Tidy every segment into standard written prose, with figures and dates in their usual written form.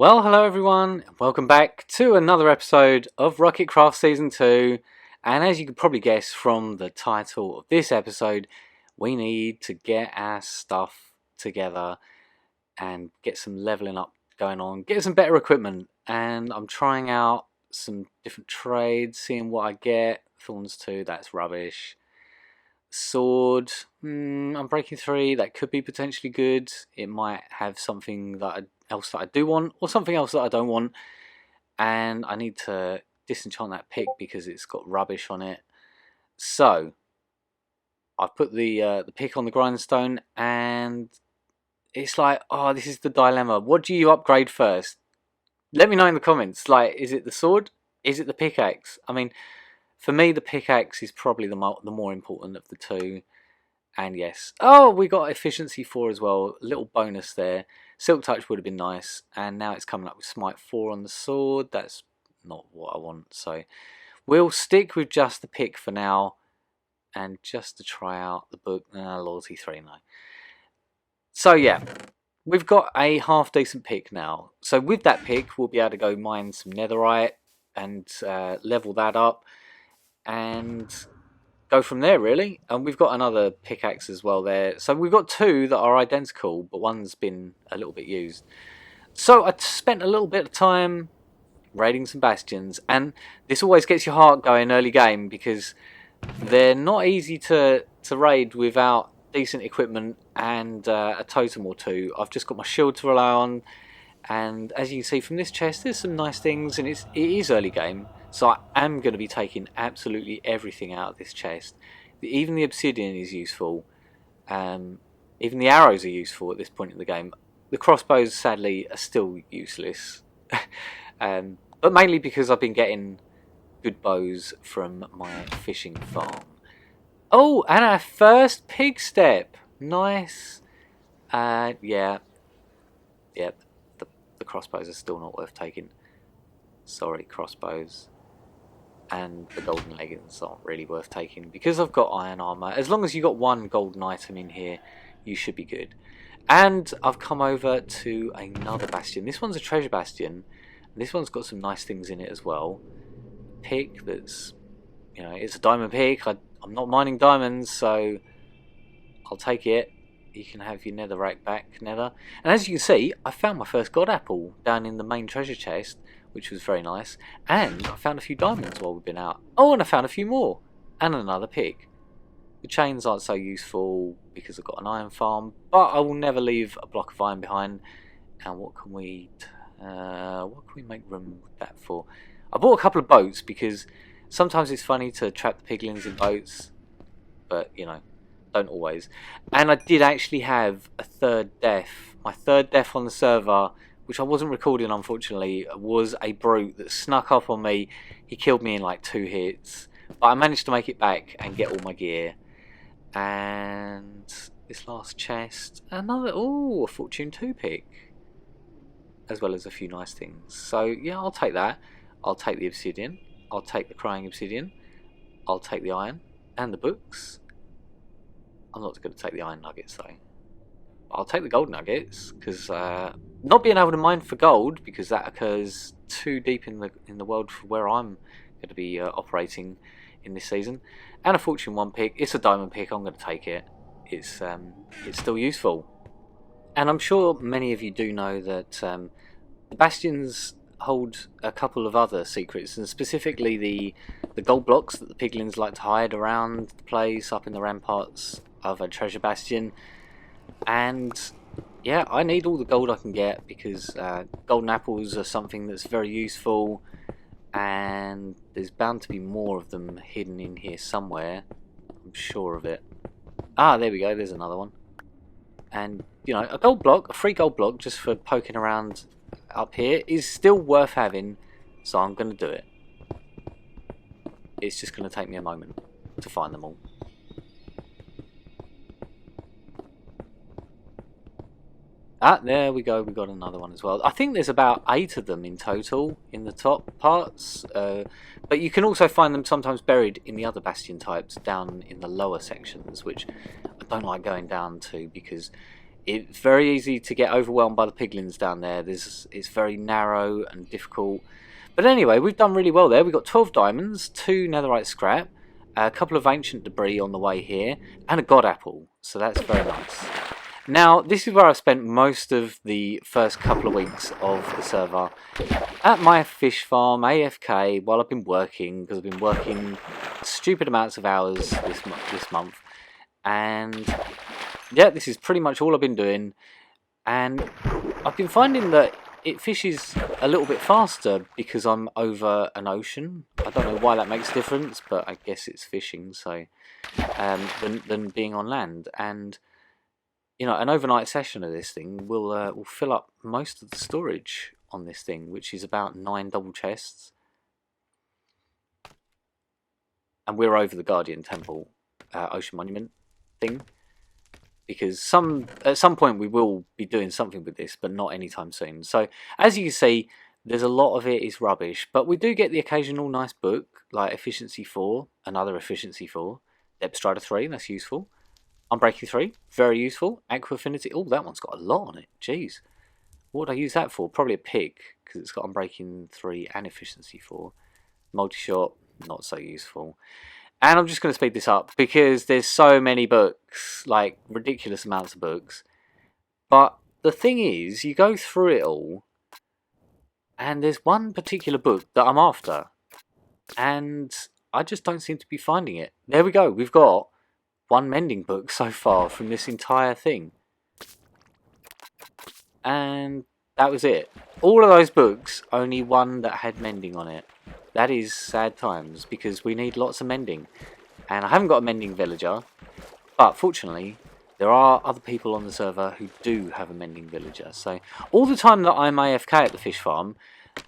Well, hello everyone, welcome back to another episode of Rocketcraft Season 2. And as you can probably guess from the title of this episode, we need to get our stuff together and get some leveling up going on, get some better equipment. And I'm trying out some different trades, seeing what I get. Thorns 2, that's rubbish. Sword, I'm breaking 3, that could be potentially good. It might have something else that I do want, or something else that I don't want. And I need to disenchant that pick because it's got rubbish on it. So I've put the pick on the grindstone, and it's like, oh, this is the dilemma. What do you upgrade first? Let me know in the comments. Like, is it the sword? Is it the pickaxe? I mean, for me, the pickaxe is probably the more important of the two. And yes, oh, we got efficiency 4 as well. A little bonus there. Silk touch would have been nice. And now it's coming up with smite 4 on the sword. That's not what I want. So we'll stick with just the pick for now. And just to try out the book. Loyalty 3, no. So yeah, we've got a half decent pick now. So with that pick, we'll be able to go mine some netherite and level that up. And go from there really. And we've got another pickaxe as well there. So we've got two that are identical, but one's been a little bit used. So I spent a little bit of time raiding some bastions, and this always gets your heart going early game because they're not easy to raid without decent equipment and a totem or two. I've just got my shield to rely on, and as you can see from this chest, there's some nice things, and it is early game. So I am going to be taking absolutely everything out of this chest. Even the obsidian is useful. Even the arrows are useful at this point in the game. The crossbows, sadly, are still useless. But mainly because I've been getting good bows from my fishing farm. Oh, and our first pig step. Nice. Yeah. Yep. The crossbows are still not worth taking. Sorry, crossbows. And the golden leggings aren't really worth taking because I've got iron armor. As long as you got one golden item in here, you should be good. And I've come over to another bastion. This one's a treasure bastion. This one's got some nice things in it as well. Pick that's, it's a diamond pick. I'm not mining diamonds, so I'll take it. You can have your netherrack back, nether. And as you can see, I found my first god apple down in the main treasure chest, which was very nice. And I found a few diamonds while we've been out. Oh, and I found a few more. And another pick. The chains aren't so useful because I've got an iron farm, but I will never leave a block of iron behind. And what can we make room with that for? I bought a couple of boats because sometimes it's funny to trap the piglins in boats, but don't always. And I did actually have a third death. My third death on the server, which I wasn't recording unfortunately, was a brute that snuck up on me. He killed me in like 2 hits, but I managed to make it back and get all my gear. And this last chest, a fortune 2 pick, as well as a few nice things. So yeah, I'll take that. I'll take the obsidian, I'll take the crying obsidian, I'll take the iron and the books. I'm not going to take the iron nuggets though. I'll take the gold nuggets because not being able to mine for gold, because that occurs too deep in the world for where I'm going to be operating in this season. And a fortune 1 pick. It's a diamond pick. I'm going to take it. It's still useful. And I'm sure many of you do know that the bastions hold a couple of other secrets, and specifically the gold blocks that the piglins like to hide around the place up in the ramparts of a treasure bastion. And yeah, I need all the gold I can get because golden apples are something that's very useful, and there's bound to be more of them hidden in here somewhere. I'm sure of it. Ah, there we go, there's another one. And a gold block, a free gold block just for poking around up here is still worth having, so I'm going to do it. It's just going to take me a moment to find them all. Ah, there we go, we got another one as well. I think there's about 8 of them in total in the top parts, but you can also find them sometimes buried in the other bastion types down in the lower sections, which I don't like going down to because It's very easy to get overwhelmed by the piglins down there. It's very narrow and difficult. But anyway, we've done really well there. We've got 12 diamonds, 2 netherite scrap, a couple of ancient debris on the way here, and a god apple. So that's very nice. Now, this is where I've spent most of the first couple of weeks of the server. At my fish farm, AFK, while I've been working, because I've been working stupid amounts of hours this month. And yeah, this is pretty much all I've been doing. And I've been finding that it fishes a little bit faster because I'm over an ocean. I don't know why that makes a difference, but I guess it's fishing, so than being on land. And you know, an overnight session of this thing will fill up most of the storage on this thing, which is about 9 double chests. And we're over the Guardian Temple Ocean Monument thing, because at some point we will be doing something with this, but not anytime soon. So as you can see, there's a lot of it is rubbish, but we do get the occasional nice book like Efficiency 4, another Efficiency 4, Depth Strider 3, that's useful. Unbreaking 3, very useful. Aqua Affinity, oh, that one's got a lot on it. Jeez, what would I use that for? Probably a pick, because it's got Unbreaking 3 and Efficiency 4. Multi-shot, not so useful. And I'm just going to speed this up because there's so many books, like ridiculous amounts of books. But the thing is, you go through it all, and there's one particular book that I'm after, and I just don't seem to be finding it. There we go, we've got one mending book so far from this entire thing. And that was it. All of those books, only one that had mending on it. That is sad times, because we need lots of mending. And I haven't got a mending villager, but fortunately, there are other people on the server who do have a mending villager. So all the time that I'm AFK at the fish farm,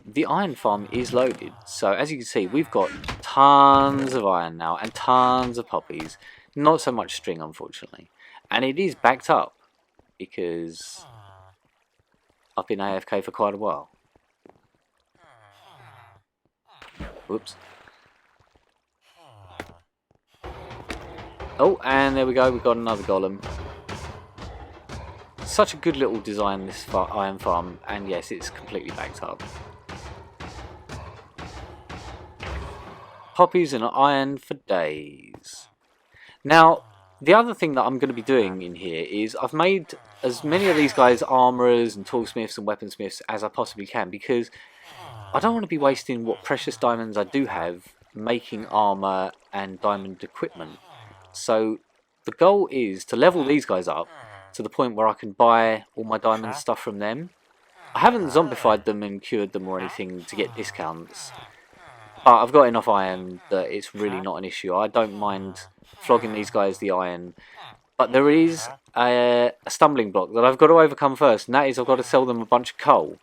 the iron farm is loaded. So as you can see, we've got tons of iron now, and tons of poppies. Not so much string, unfortunately. And it is backed up, because I've been AFK for quite a while. Whoops. Oh, and there we go, we've got another golem. Such a good little design, this iron farm, and yes, it's completely backed up. Poppies and iron for days. Now, the other thing that I'm going to be doing in here is I've made as many of these guys armourers and toolsmiths and weaponsmiths as I possibly can, because I don't want to be wasting what precious diamonds I do have making armour and diamond equipment. So the goal is to level these guys up to the point where I can buy all my diamond stuff from them. I haven't zombified them and cured them or anything to get discounts, but I've got enough iron that it's really not an issue. I don't mind flogging these guys the iron, but there is a stumbling block that I've got to overcome first, and that is I've got to sell them a bunch of coal,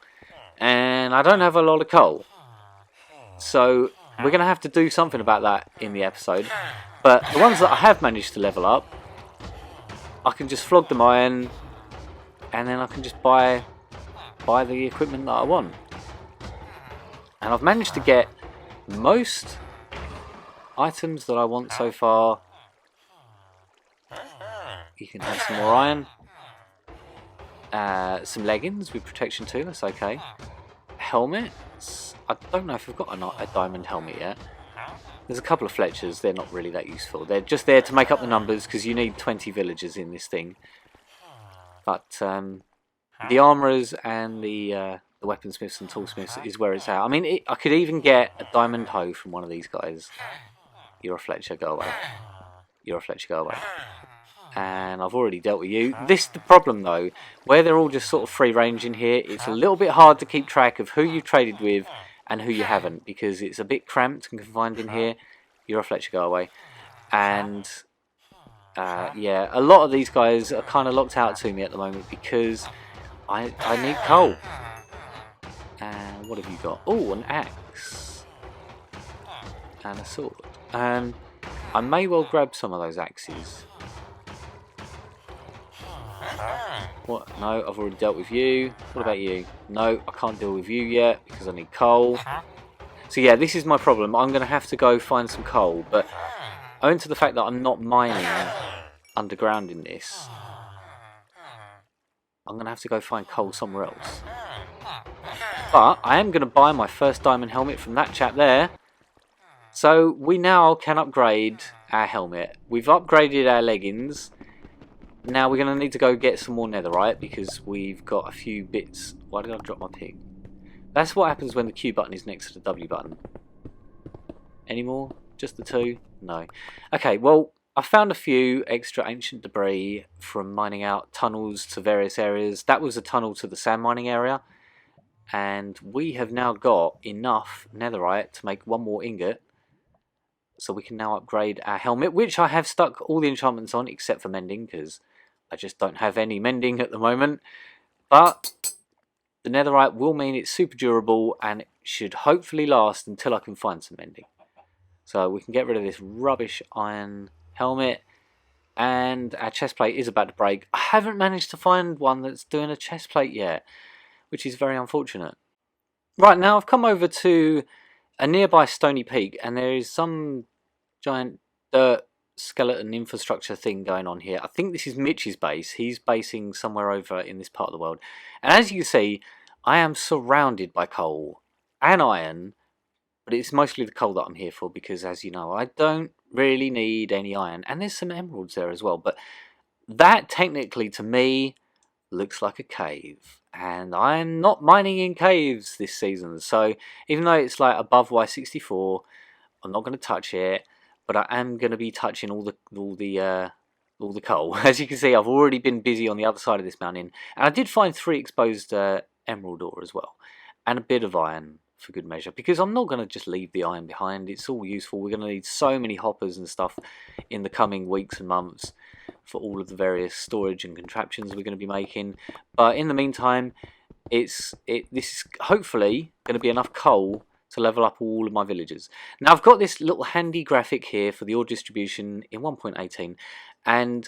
and I don't have a lot of coal, so we're going to have to do something about that in the episode. But the ones that I have managed to level up, I can just flog them iron, and then I can just buy the equipment that I want. And I've managed to get most items that I want so far. You can have some more iron, some leggings with protection 2, that's okay. Helmets, I don't know if I've got a diamond helmet yet. There's a couple of Fletchers, they're not really that useful. They're just there to make up the numbers, because you need 20 villagers in this thing. But the armourers and the weaponsmiths and toolsmiths is where it's at. I mean, I could even get a diamond hoe from one of these guys. You're a Fletcher, go away. You're a Fletcher, go away. And I've already dealt with you. This is the problem though, where they're all just sort of free range in here, it's a little bit hard to keep track of who you've traded with and who you haven't, because it's a bit cramped and confined in here. You're a Fletcher, go away. And yeah, a lot of these guys are kind of locked out to me at the moment because I need coal. And what have you got? Oh, an axe and a sword. I may well grab some of those axes. What? No, I've already dealt with you. What about you? No, I can't deal with you yet because I need coal. So yeah, this is my problem. I'm going to have to go find some coal, but owing to the fact that I'm not mining underground in this, I'm going to have to go find coal somewhere else. But I am going to buy my first diamond helmet from that chap there. So we now can upgrade our helmet. We've upgraded our leggings. Now we're going to need to go get some more netherite because we've got a few bits. Why did I drop my pig? That's what happens when the Q button is next to the W button. Any more? Just the two? No. Okay, well, I found a few extra ancient debris from mining out tunnels to various areas. That was a tunnel to the sand mining area. And we have now got enough netherite to make one more ingot. So we can now upgrade our helmet, which I have stuck all the enchantments on except for mending, because I just don't have any mending at the moment. But the netherite will mean it's super durable and it should hopefully last until I can find some mending. So we can get rid of this rubbish iron helmet. And our chest plate is about to break. I haven't managed to find one that's doing a chest plate yet, which is very unfortunate. Right, now I've come over to a nearby stony peak, and there is some giant dirt skeleton infrastructure thing going on here. I think this is Mitch's base. He's basing somewhere over in this part of the world. And as you can see, I am surrounded by coal and iron, but it's mostly the coal that I'm here for because, as you know, I don't really need any iron. And there's some emeralds there as well, but that technically to me looks like a cave. And I'm not mining in caves this season, so even though it's like above Y64, I'm not going to touch it. But I am going to be touching all the coal. As you can see, I've already been busy on the other side of this mountain, and I did find 3 exposed emerald ore as well, and a bit of iron for good measure, because I'm not going to just leave the iron behind. It's all useful. We're going to need so many hoppers and stuff in the coming weeks and months for all of the various storage and contraptions we're going to be making. But in the meantime, this is hopefully going to be enough coal to level up all of my villagers. Now I've got this little handy graphic here for the ore distribution in 1.18, and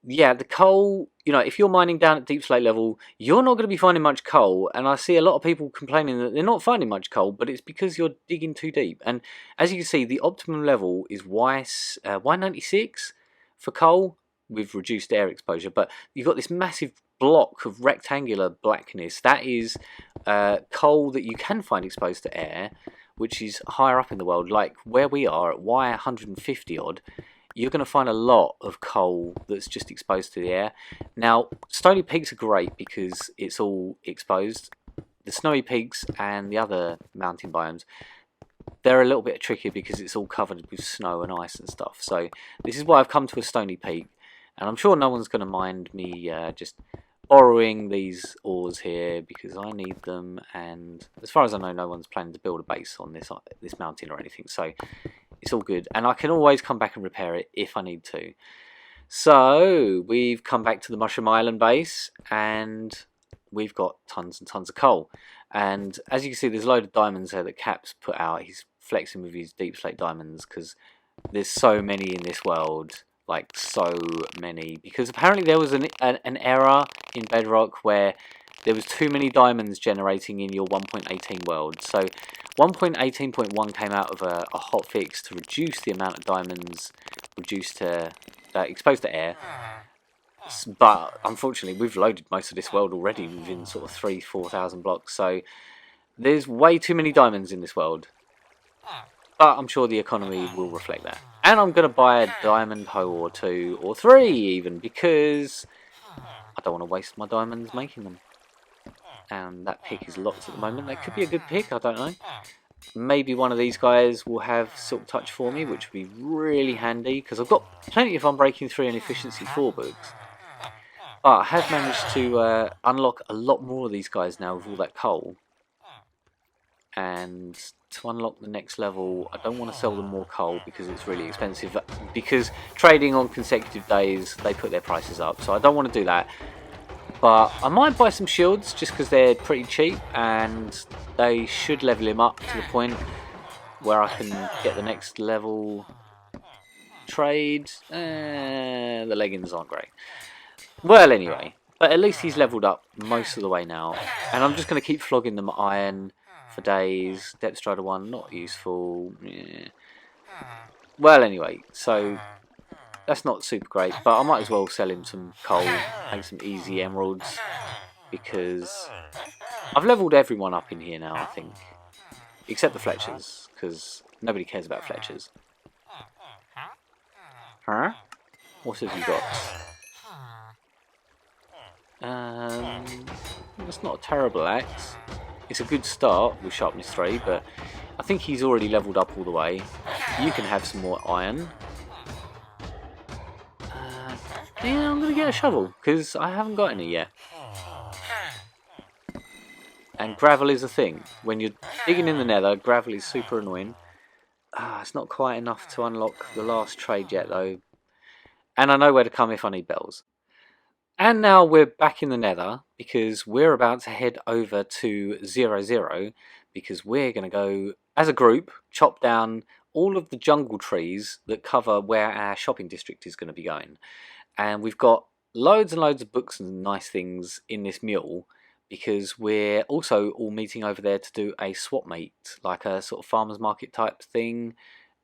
yeah, the coal, you know, if you're mining down at deep slate level, you're not going to be finding much coal, and I see a lot of people complaining that they're not finding much coal, but it's because you're digging too deep. And as you can see, the optimum level is Y96 for coal with reduced air exposure, but you've got this massive block of rectangular blackness. That is coal that you can find exposed to air, which is higher up in the world, like where we are at Y150 odd. You're going to find a lot of coal that's just exposed to the air. Now, stony peaks are great because it's all exposed. The snowy peaks and the other mountain biomes, they're a little bit trickier because it's all covered with snow and ice and stuff. So this is why I've come to a stony peak, and I'm sure no one's going to mind me just borrowing these ores here because I need them. And as far as I know, no one's planning to build a base on this mountain or anything. So it's all good, and I can always come back and repair it if I need to. So we've come back to the Mushroom Island base, and we've got tons and tons of coal. And as you can see, there's a load of diamonds there that Cap's put out. He's flexing with his deep slate diamonds because there's so many in this world, like so many. Because apparently there was an error in Bedrock where there was too many diamonds generating in your 1.18 world. So 1.18.1 came out of a hotfix to reduce the amount of diamonds exposed to air. But unfortunately, we've loaded most of this world already within sort of 3,000-4,000 blocks. So there's way too many diamonds in this world. But I'm sure the economy will reflect that. And I'm going to buy a diamond hoe or 2 or 3 even, because I don't want to waste my diamonds making them. And that pick is locked at the moment. That could be a good pick, I don't know. Maybe one of these guys will have Silk Touch for me, which would be really handy, because I've got plenty of Unbreaking 3 and Efficiency 4 books. But I have managed to unlock a lot more of these guys now with all that coal. And to unlock the next level, I don't want to sell them more coal because it's really expensive. Because trading on consecutive days, they put their prices up. So I don't want to do that. But I might buy some shields just because they're pretty cheap, and they should level him up to the point where I can get the next level trade. The leggings aren't great. Well, anyway, but at least he's leveled up most of the way now, and I'm just going to keep flogging them iron for days. Depth Strider 1, not useful. Yeah. Well, anyway, so that's not super great, but I might as well sell him some coal, make some easy emeralds, because I've leveled everyone up in here now, I think. Except the Fletchers, because nobody cares about Fletchers. Huh? What have you got? That's not a terrible axe. It's a good start with sharpness 3, but I think he's already leveled up all the way. You can have some more iron. Yeah, I'm going to get a shovel, because I haven't got any yet. And gravel is a thing. When you're digging in the nether, gravel is super annoying. It's not quite enough to unlock the last trade yet, though. And I know where to come if I need bells. And now we're back in the nether, because we're about to head over to 00, because we're going to go, as a group, chop down all of the jungle trees that cover where our shopping district is going to be going. And we've got loads and loads of books and nice things in this mule, because we're also all meeting over there to do a swap meet, like a sort of farmer's market type thing.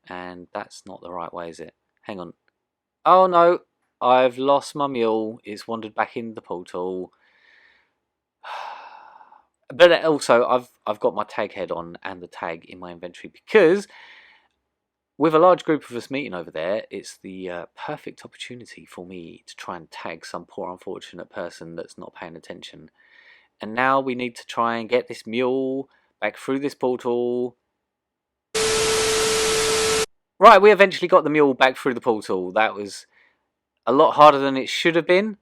And that's not the right way, is it? Hang on. Oh no, I've lost my mule. It's wandered back in the portal. But also, I've got my tag head on and the tag in my inventory, because with a large group of us meeting over there, it's the perfect opportunity for me to try and tag some poor unfortunate person that's not paying attention. And now we need to try and get this mule back through this portal. Right, we eventually got the mule back through the portal. That was a lot harder than it should have been.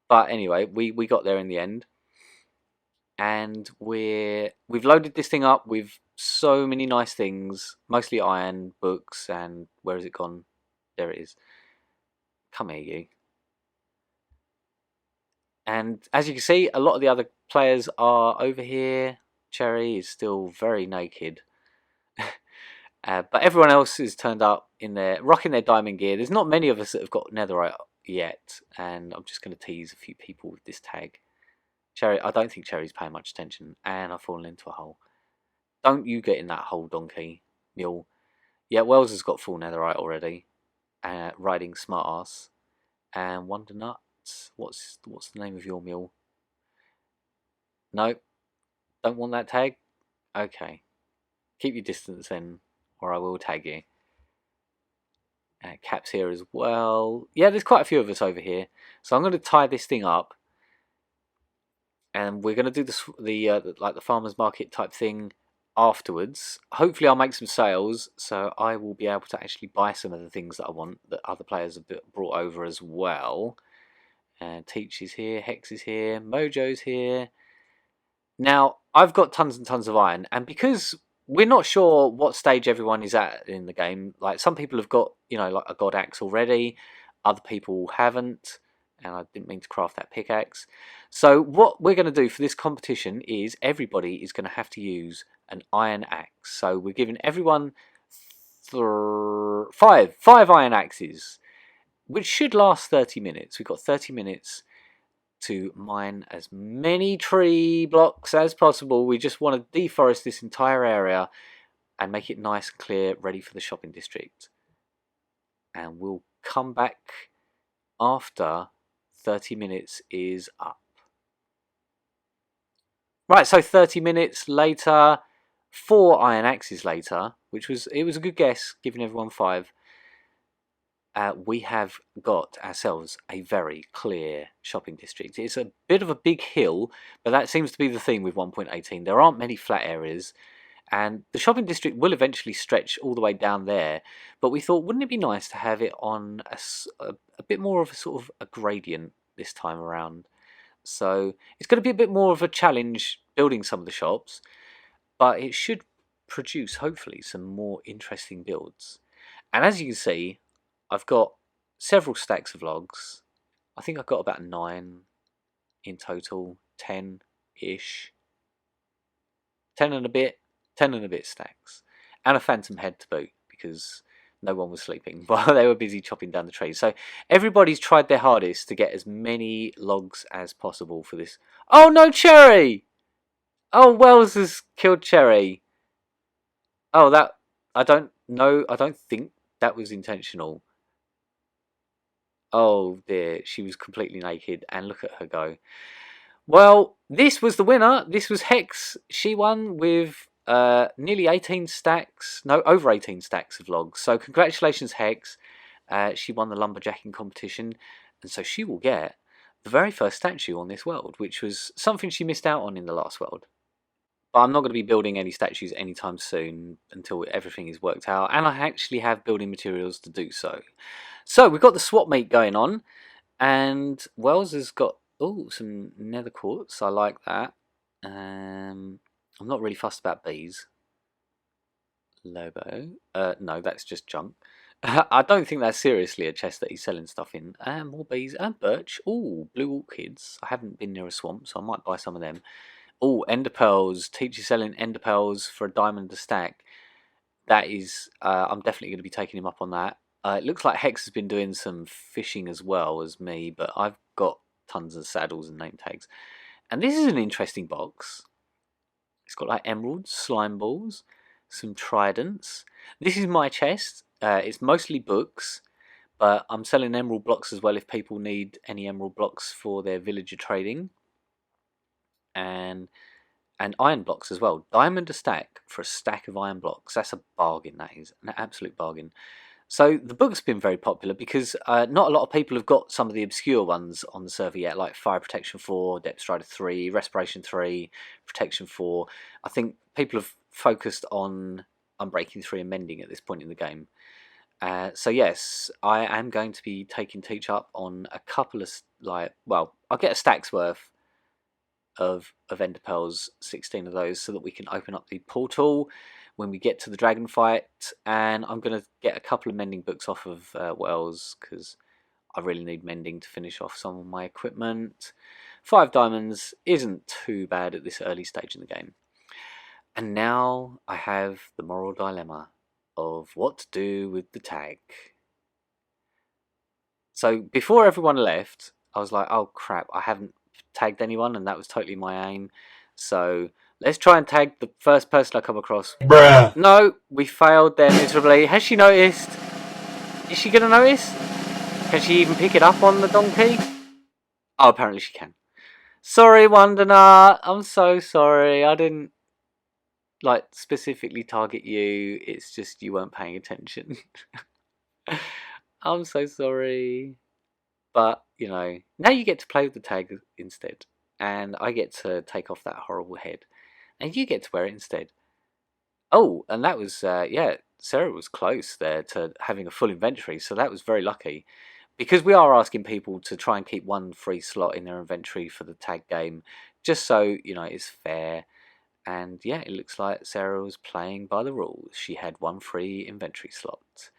But anyway, we got there in the end. And we've loaded this thing up with so many nice things. Mostly iron, books, and where has it gone? There it is. Come here, you. And as you can see, a lot of the other players are over here. Cherry is still very naked. But everyone else is turned up in there, rocking their diamond gear. There's not many of us that have got netherite yet. And I'm just going to tease a few people with this tag. Cherry, I don't think Cherry's paying much attention. And I've fallen into a hole. Don't you get in that hole, donkey. Mule. Yeah, Wells has got full netherite already. Riding smartass. And Wondernut. What's the name of your mule? No, don't want that tag? Okay. Keep your distance then, or I will tag you. Cap's here as well. Yeah, there's quite a few of us over here. So I'm going to tie this thing up. And we're going to do the farmer's market type thing afterwards. Hopefully I'll make some sales, so I will be able to actually buy some of the things that I want that other players have brought over as well. Teach is here, Hex is here, Mojo's here. Now, I've got tons and tons of iron, and because we're not sure what stage everyone is at in the game, like some people have got, like a god axe already, other people haven't, and I didn't mean to craft that pickaxe. So what we're going to do for this competition is everybody is going to have to use an iron axe. So we're giving everyone five iron axes, which should last 30 minutes. We've got 30 minutes to mine as many tree blocks as possible. We just want to deforest this entire area and make it nice and clear, ready for the shopping district. And we'll come back after 30 minutes is up. Right, so 30 minutes later, 4 iron axes later, it was a good guess, giving everyone 5. We have got ourselves a very clear shopping district. It's a bit of a big hill, but that seems to be the theme with 1.18. There aren't many flat areas, and the shopping district will eventually stretch all the way down there, but we thought, wouldn't it be nice to have it on a bit more of a sort of a gradient this time around? So it's going to be a bit more of a challenge building some of the shops, but it should produce, hopefully, some more interesting builds. And as you can see, I've got several stacks of logs. I think I've got about 9 in total, 10-ish. 10 and a bit stacks. And a phantom head to boot, because no one was sleeping while they were busy chopping down the trees. So everybody's tried their hardest to get as many logs as possible for this. Oh no, Cherry! Oh, Wells has killed Cherry. Oh, I don't think that was intentional. Oh dear, she was completely naked, and look at her go. Well, this was the winner. This was Hex. She won with nearly 18 stacks, no, over 18 stacks of logs. So congratulations, Hex. She won the lumberjacking competition, and so she will get the very first statue on this world, which was something she missed out on in the last world. But I'm not going to be building any statues anytime soon until everything is worked out, and I actually have building materials to do so. So we've got the swap meet going on, and Wells has got some nether quartz. I like that. I'm not really fussed about bees. Lobo. No, that's just junk. I don't think that's seriously a chest that he's selling stuff in. More bees and birch. Oh, blue orchids. I haven't been near a swamp, so I might buy some of them. Oh, ender pearls. Teacher selling ender pearls for a diamond a stack. That is, I'm definitely going to be taking him up on that. It looks like Hex has been doing some fishing as well as me, but I've got tons of saddles and name tags. And this is an interesting box. It's got like emeralds, slime balls, some tridents. This is my chest. It's mostly books, but I'm selling emerald blocks as well if people need any emerald blocks for their villager trading. And iron blocks as well. Diamond a stack for a stack of iron blocks. That's a bargain, that is. An absolute bargain. So the book's been very popular because not a lot of people have got some of the obscure ones on the server yet, like Fire Protection 4, Depth Strider 3, Respiration 3, Protection 4. I think people have focused on Unbreaking 3 and Mending at this point in the game. So yes, I am going to be taking Teach up on a couple of, I'll get a stack's worth of Ender Pearls, 16 of those, so that we can open up the portal when we get to the dragon fight. And I'm going to get a couple of mending books off of Wells, because I really need mending to finish off some of my equipment. 5 diamonds isn't too bad at this early stage in the game. And now I have the moral dilemma of what to do with the tag. So before everyone left, I was like, oh crap, I haven't tagged anyone, and that was totally my aim. So let's try and tag the first person I come across. Bruh. No, we failed there miserably. Has she noticed? Is she going to notice? Can she even pick it up on the donkey? Oh, apparently she can. Sorry, Wondernut. I'm so sorry. I didn't specifically target you. It's just you weren't paying attention. I'm so sorry. But, you know, now you get to play with the tag instead. And I get to take off that horrible head. And you get to wear it instead. Oh, and that was, yeah, Sarah was close there to having a full inventory. So that was very lucky. Because we are asking people to try and keep one free slot in their inventory for the tag game. Just so, you know, it's fair. And yeah, it looks like Sarah was playing by the rules. She had one free inventory slot.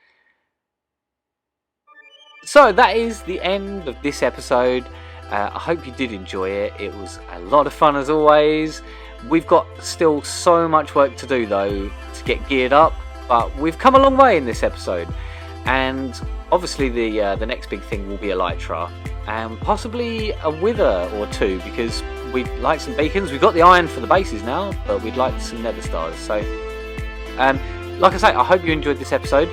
So that is the end of this episode. I hope you did enjoy it. It was a lot of fun as always. We've got still so much work to do though to get geared up, but we've come a long way in this episode. And obviously the next big thing will be Elytra, and possibly a wither or two, because we'd like some beacons. We've got the iron for the bases now, but we'd like some nether stars. So like I say, I hope you enjoyed this episode.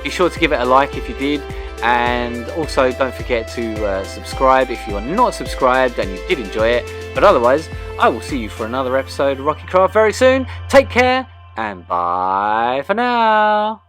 Be sure to give it a like if you did. And also don't forget to subscribe if you are not subscribed and you did enjoy it. But otherwise, I will see you for another episode of Rocketcraft very soon. Take care and bye for now.